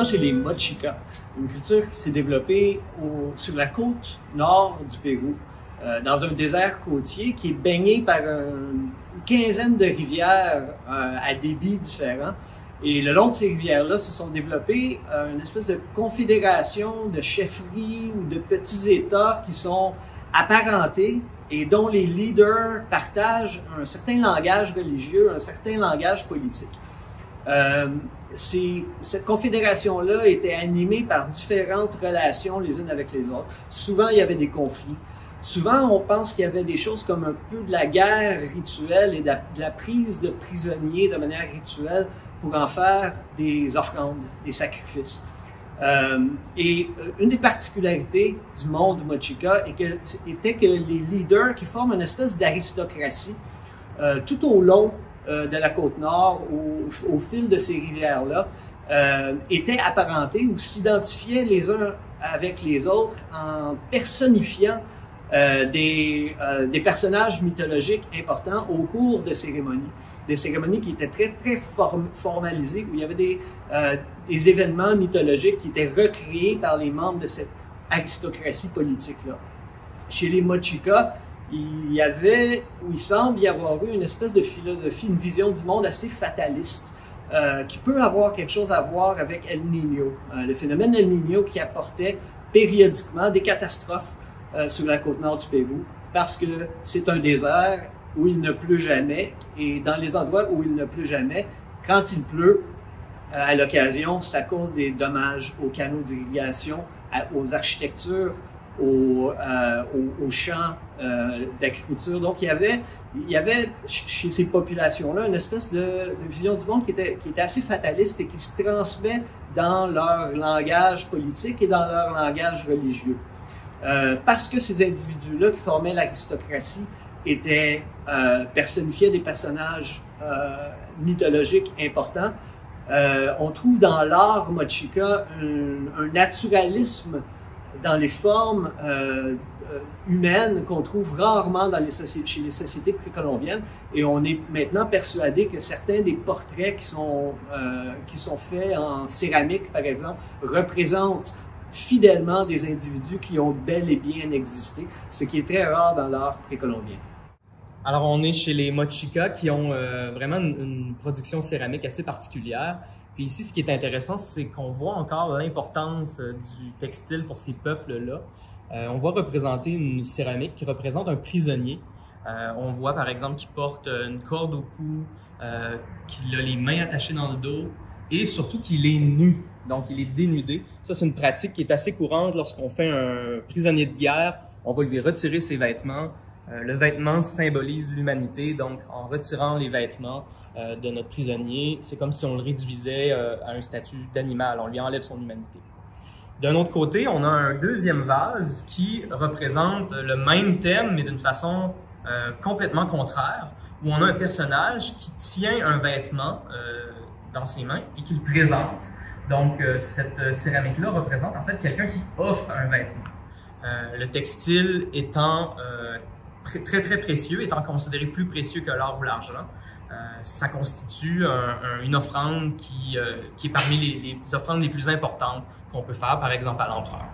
chez les Mochica, une culture qui s'est développée sur la côte nord du Pérou, dans un désert côtier qui est baigné par une quinzaine de rivières à débits différents. Et le long de ces rivières-là se sont développées une espèce de confédération de chefferies ou de petits États qui sont apparentés et dont les leaders partagent un certain langage religieux, un certain langage politique. Cette confédération-là était animée par différentes relations les unes avec les autres. Souvent, il y avait des conflits. Souvent, on pense qu'il y avait des choses comme un peu de la guerre rituelle et de la prise de prisonniers de manière rituelle pour en faire des offrandes, des sacrifices. Une des particularités du monde Mochica était que les leaders qui forment une espèce d'aristocratie tout au long de la côte nord, au fil de ces rivières-là, étaient apparentés ou s'identifiaient les uns avec les autres en personnifiant des personnages mythologiques importants au cours de cérémonies. Des cérémonies qui étaient très formalisées, où il y avait des événements mythologiques qui étaient recréés par les membres de cette aristocratie politique-là. Chez les Mochica, il semble y avoir eu une espèce de philosophie, une vision du monde assez fataliste, qui peut avoir quelque chose à voir avec El Niño, le phénomène El Niño qui apportait périodiquement des catastrophes sur la côte nord du Pérou, parce que c'est un désert où il ne pleut jamais, et dans les endroits où il ne pleut jamais, quand il pleut, à l'occasion, ça cause des dommages aux canaux d'irrigation, aux architectures, aux champs d'agriculture. Donc, il y avait chez ces populations-là une espèce de vision du monde qui était assez fataliste et qui se transmet dans leur langage politique et dans leur langage religieux. Parce que ces individus-là qui formaient l'aristocratie personnifiaient des personnages mythologiques importants, on trouve dans l'art Mochica un naturalisme dans les formes humaines qu'on trouve rarement chez les sociétés précolombiennes, et on est maintenant persuadé que certains des portraits qui sont faits en céramique, par exemple, représentent fidèlement des individus qui ont bel et bien existé, ce qui est très rare dans l'art précolombien. Alors, on est chez les Mochica qui ont vraiment une production céramique assez particulière. Puis ici, ce qui est intéressant, c'est qu'on voit encore l'importance du textile pour ces peuples-là. On voit représenter une céramique qui représente un prisonnier. On voit par exemple qu'il porte une corde au cou, qu'il a les mains attachées dans le dos et surtout qu'il est nu. Donc, il est dénudé. Ça, c'est une pratique qui est assez courante lorsqu'on fait un prisonnier de guerre. On va lui retirer ses vêtements. Le vêtement symbolise l'humanité, donc en retirant les vêtements de notre prisonnier, c'est comme si on le réduisait à un statut d'animal, on lui enlève son humanité. D'un autre côté, on a un deuxième vase qui représente le même thème, mais d'une façon complètement contraire, où on a un personnage qui tient un vêtement dans ses mains et qui le présente. Donc, cette céramique-là représente en fait quelqu'un qui offre un vêtement. Le textile étant très précieux, étant considéré plus précieux que l'or ou l'argent, ça constitue une offrande qui est parmi les offrandes les plus importantes qu'on peut faire, par exemple, à l'empereur.